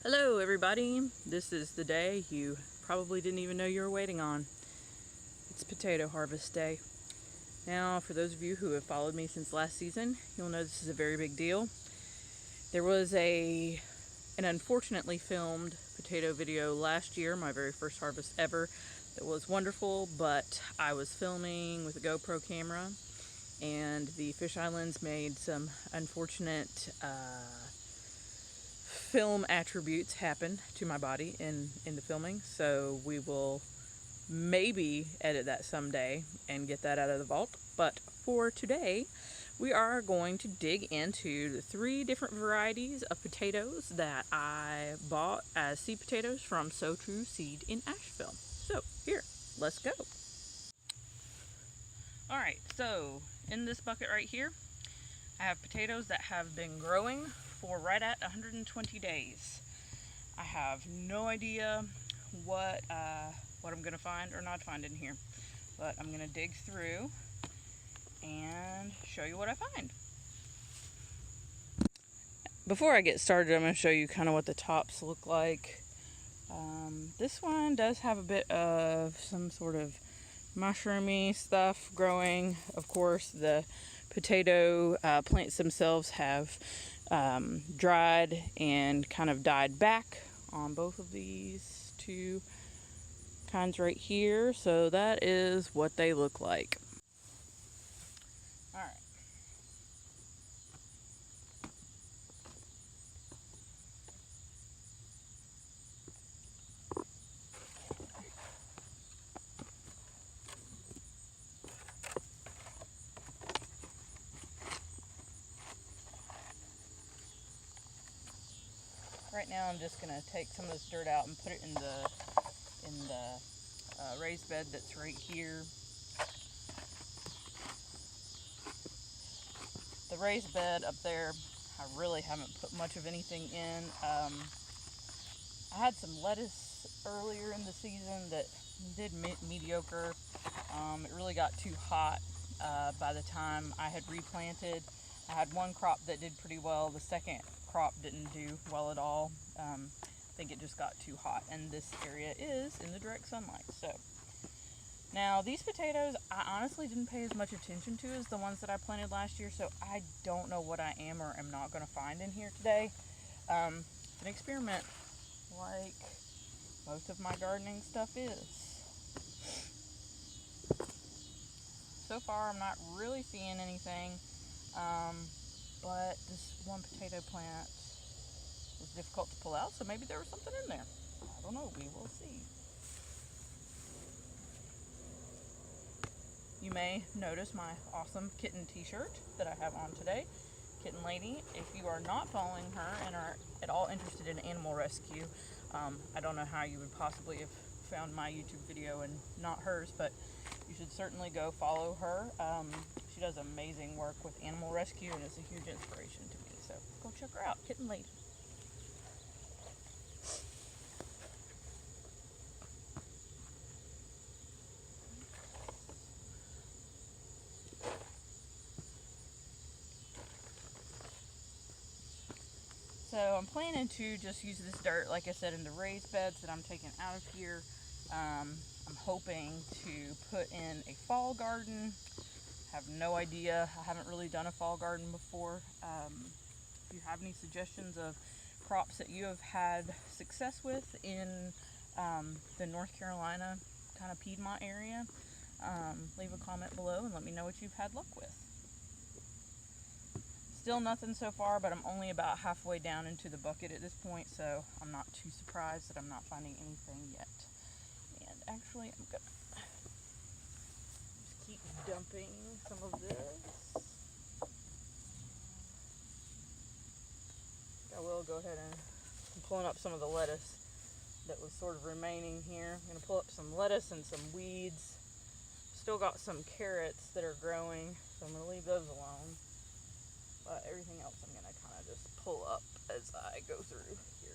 Hello everybody, this is the day you probably didn't even know you were waiting on. It's potato harvest day. Now, for those of you who have followed me since last season, you'll know this is a very big deal. There was an unfortunately filmed potato video last year, my very first harvest ever, that was wonderful, but I was filming with a GoPro camera and the fisheye lens made some unfortunate film attributes happen to my body in the filming, so we will maybe edit that someday and get that out of the vault. But for today, we are going to dig into the 3 different varieties of potatoes that I bought as seed potatoes from So True Seed in Asheville. So here, let's go. Alright, so in this bucket right here, I have potatoes that have been growing for right at 120 days. I have no idea what I'm going to find or not find in here, but I'm going to dig through and show you what I find. Before I get started, I'm going to show you kind of what the tops look like. This one does have a bit of some sort of mushroomy stuff growing. Of course, the potato plants themselves have dried and kind of died back on both of these 2 kinds right here. So that is what they look like. All right. Right now I'm just going to take some of this dirt out and put it in the raised bed that's right here. The raised bed up there, I really haven't put much of anything in. I had some lettuce earlier in the season that did mediocre. It really got too hot by the time I had replanted. I had one crop that did pretty well. The second crop didn't do well at all. I think it just got too hot, and this area is in the direct sunlight. So now these potatoes I honestly didn't pay as much attention to as the ones that I planted last year, so I don't know what I am or am not going to find in here today. It's an experiment, like most of my gardening stuff is. So far I'm not really seeing anything, but this one potato plant was difficult to pull out, so maybe there was something in there. I don't know, we will see. You may notice my awesome kitten t-shirt that I have on today. Kitten Lady. If you are not following her and are at all interested in animal rescue, I don't know how you would possibly have found my YouTube video and not hers, but you should certainly go follow her. She does amazing work with animal rescue and is a huge inspiration to me, so go check her out, Kitten Lady. So I'm planning to just use this dirt, like I said, in the raised beds that I'm taking out of here. I'm hoping to put in a fall garden. Have no idea. I haven't really done a fall garden before. If you have any suggestions of crops that you have had success with in the North Carolina kind of Piedmont area, leave a comment below and let me know what you've had luck with. Still nothing so far, but I'm only about halfway down into the bucket at this point, so I'm not too surprised that I'm not finding anything yet. And actually, I'm gonna just keep dumping some of this. I will go ahead and I'm pulling up some of the lettuce that was sort of remaining here. I'm gonna pull up some lettuce and some weeds. Still got some carrots that are growing, so I'm gonna leave those alone. But everything else I'm going to kind of just pull up as I go through here.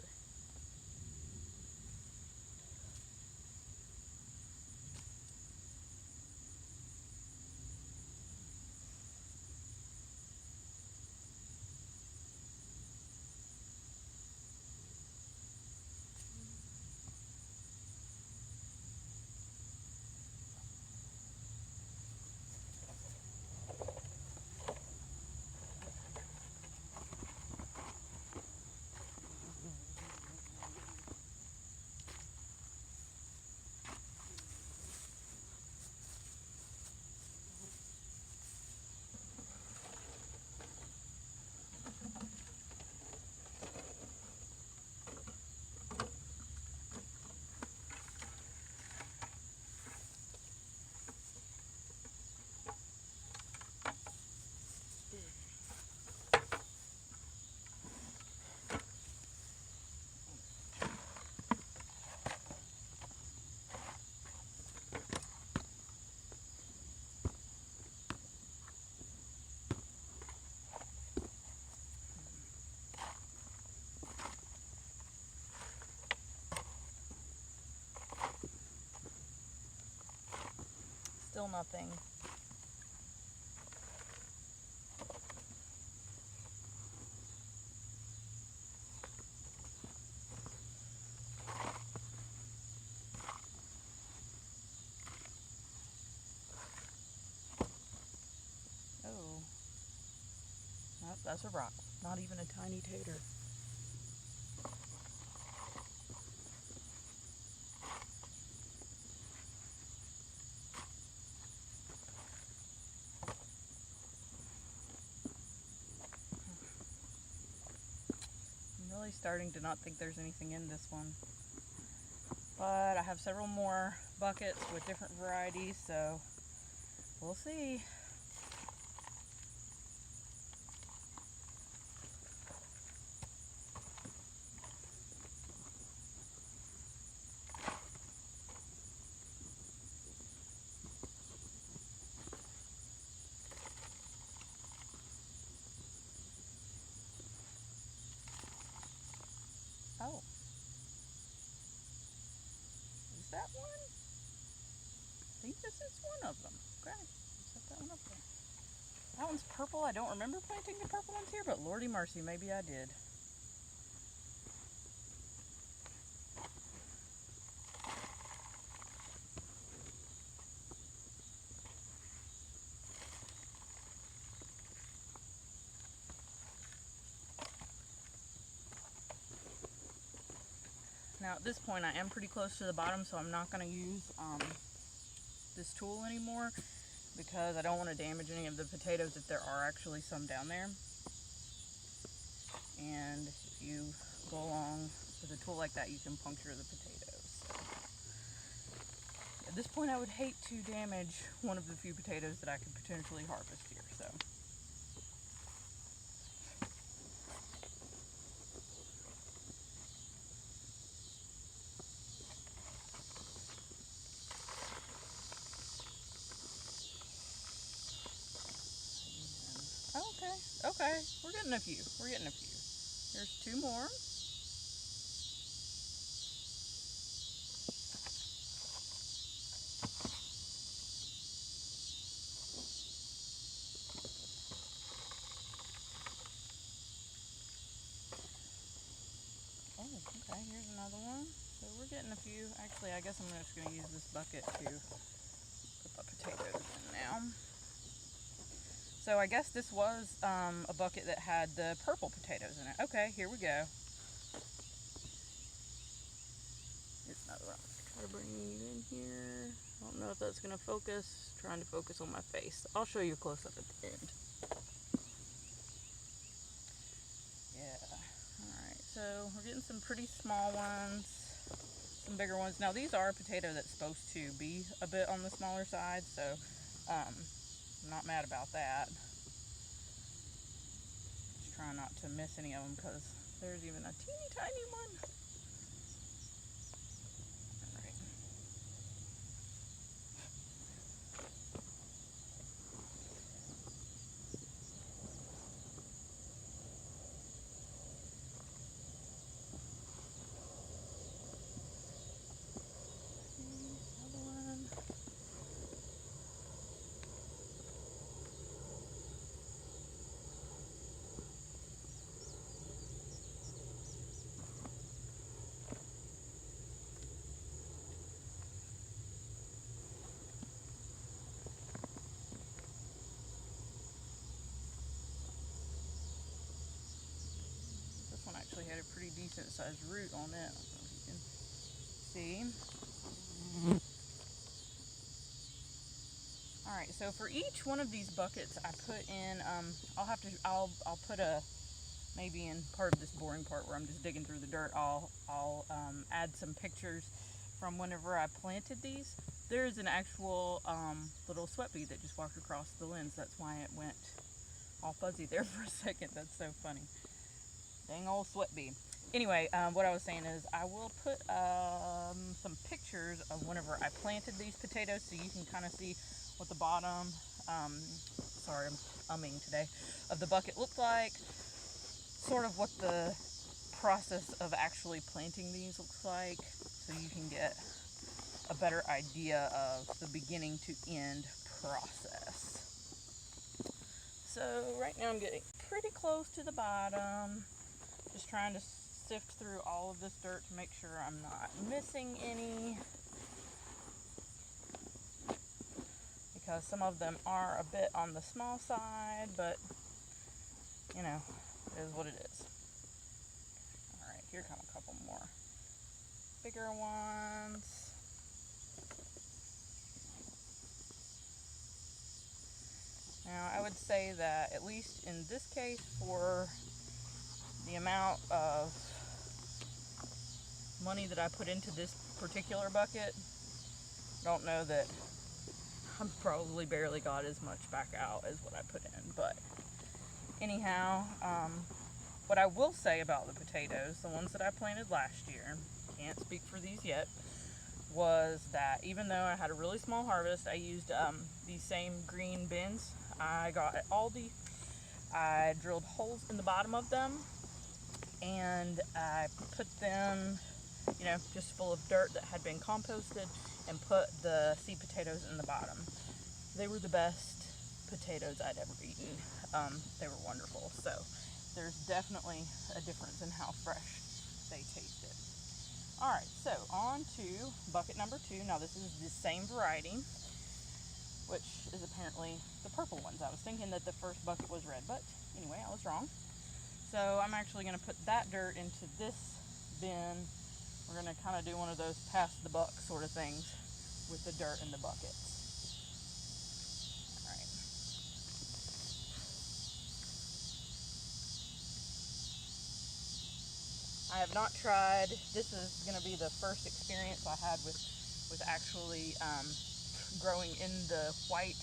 Still nothing. Oh. Nope, that's a rock. Not even a tiny tater. I'm really starting to not think there's anything in this one. But I have several more buckets with different varieties, so we'll see. Oh. Is that one? I think this is one of them. Okay, set that one up there. That one's purple. I don't remember planting the purple ones here, but lordy mercy, maybe I did. Now at this point I am pretty close to the bottom, so I'm not going to use this tool anymore because I don't want to damage any of the potatoes if there are actually some down there. And if you go along with a tool like that, you can puncture the potatoes. So at this point I would hate to damage one of the few potatoes that I could potentially harvest here. So. Okay, we're getting a few. Here's two more. Oh, okay, here's another one. So we're getting a few. Actually, I guess I'm just going to use this bucket to put the potatoes in now. So I guess this was a bucket that had the purple potatoes in it. Okay, here we go. Here's another one. Try to bring you in here. I don't know if that's going to focus. Trying to focus on my face. I'll show you a close-up at the end. Yeah. Alright, so we're getting some pretty small ones. Some bigger ones. Now these are a potato that's supposed to be a bit on the smaller side, so I'm not mad about that. Just trying not to miss any of them because there's even a teeny tiny one. Alright. Another one. This one actually had a pretty decent sized root on it. I don't know if you can see. Alright, so for each one of these buckets I put in, I'll put a, maybe in part of this boring part where I'm just digging through the dirt, I'll add some pictures from whenever I planted these. There's an actual little sweat bee that just walked across the lens. That's why it went all fuzzy there for a second. That's so funny. Dang old sweat bee. Anyway, what I was saying is I will put some pictures of whenever I planted these potatoes so you can kind of see what the bottom, sorry, I'm umming today, of the bucket looked like, sort of what the process of actually planting these looks like, so you can get a better idea of the beginning to end process. So right now I'm getting pretty close to the bottom. Just trying to sift through all of this dirt to make sure I'm not missing any, because some of them are a bit on the small side, but you know, it is what it is. Alright, here come a couple more bigger ones. Now I would say that, at least in this case, for the amount of money that I put into this particular bucket, don't know that I probably barely got as much back out as what I put in. But anyhow, what I will say about the potatoes, the ones that I planted last year, can't speak for these yet, was that even though I had a really small harvest, I used these same green bins I got at Aldi. I drilled holes in the bottom of them, and I put them, you know, just full of dirt that had been composted, and put the seed potatoes in the bottom. They were the best potatoes I'd ever eaten. They were wonderful. So there's definitely a difference in how fresh they tasted. Alright, so on to bucket number 2. Now this is the same variety, which is apparently the purple ones. I was thinking that the first bucket was red, but anyway, I was wrong. So I'm actually going to put that dirt into this bin. We're going to kind of do one of those pass the buck sort of things with the dirt in the buckets. Alright. I have not tried, this is going to be the first experience I had with actually growing in the white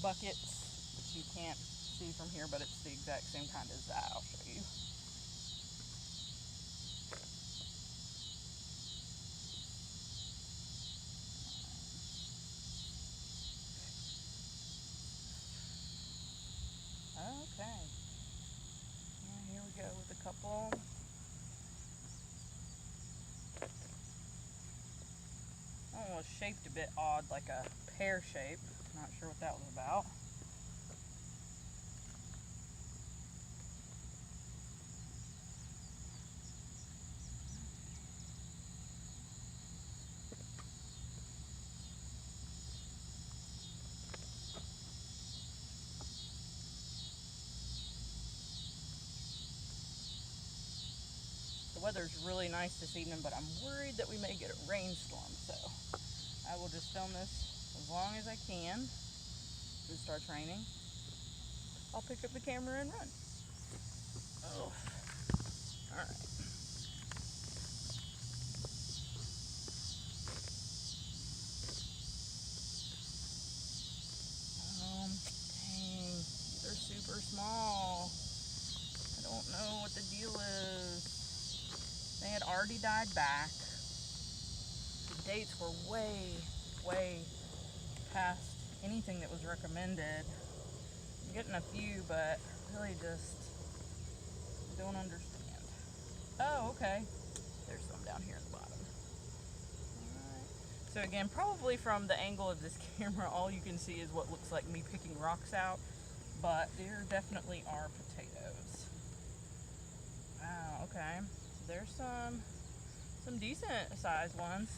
buckets, which you can't see from here, but it's the exact same kind as that. I'll show you. Okay. And here we go with a couple. That one was shaped a bit odd, like a pear shape. Not sure what that was about. The weather's really nice this evening, but I'm worried that we may get a rainstorm, so I will just film this as long as I can. If it starts raining, I'll pick up the camera and run. Oh, alright. Dang, they're super small. I don't know what the deal is. They had already died back. The dates were way past anything that was recommended. I'm getting a few, but really just don't understand. Oh, okay. There's some down here in the bottom. Alright. So again, probably from the angle of this camera, all you can see is what looks like me picking rocks out, but there definitely are potatoes. Wow, okay. So there's some decent sized ones.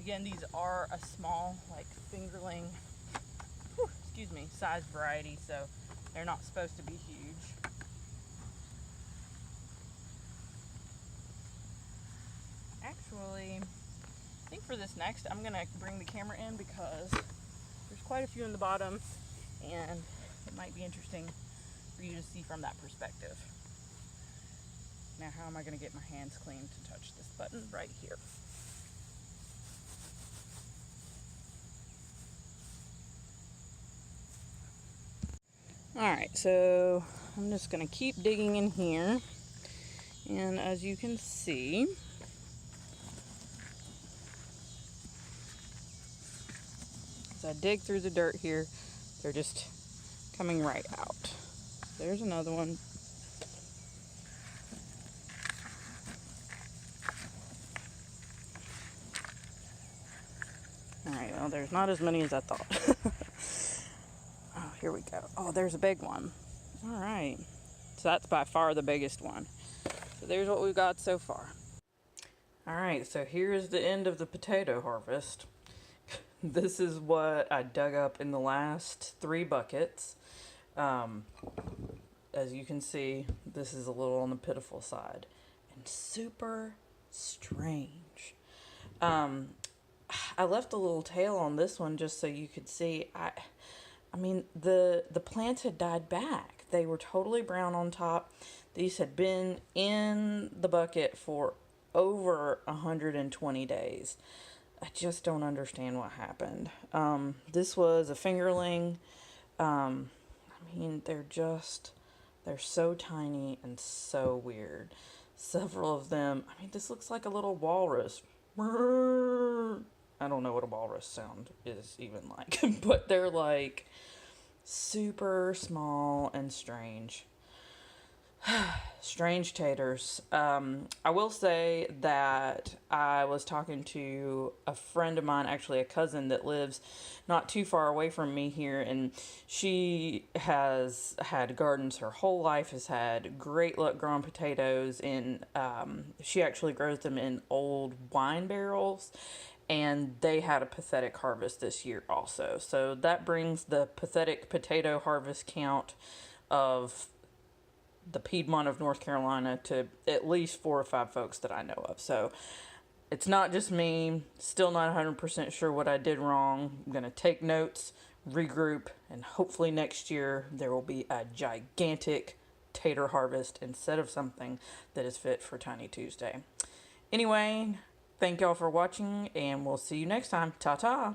Again, these are a small, like fingerling, size variety, so they're not supposed to be huge. Actually, I think for this next, I'm gonna bring the camera in because there's quite a few in the bottom, and it might be interesting for you to see from that perspective. Now, how am I gonna get my hands clean to touch this button right here? Alright, so I'm just going to keep digging in here, and as you can see, as I dig through the dirt here, they're just coming right out. There's another one. Alright, well, there's not as many as I thought. Oh, here we go. Oh, there's a big one. Alright. So that's by far the biggest one. So there's what we've got so far. Alright, so here's the end of the potato harvest. This is what I dug up in the last 3 buckets. As you can see, this is a little on the pitiful side. And super strange. I left a little tail on this one just so you could see. I mean, the plants had died back. They were totally brown on top. These had been in the bucket for over 120 days. I just don't understand what happened. This was a fingerling. I mean, they're so tiny and so weird. Several of them, I mean, this looks like a little walrus. I don't know what a walrus sound is even like, but they're like super small and strange. Strange taters. I will say that I was talking to a friend of mine, actually a cousin that lives not too far away from me here, and she has had gardens her whole life, has had great luck growing potatoes, and she actually grows them in old wine barrels, and they had a pathetic harvest this year also. So that brings the pathetic potato harvest count of the Piedmont of North Carolina to at least 4 or 5 folks that I know of. So it's not just me. Still not 100% sure what I did wrong. I'm going to take notes, regroup, and hopefully next year there will be a gigantic tater harvest instead of something that is fit for Tiny Tuesday. Anyway, thank y'all for watching, and we'll see you next time. Ta-ta!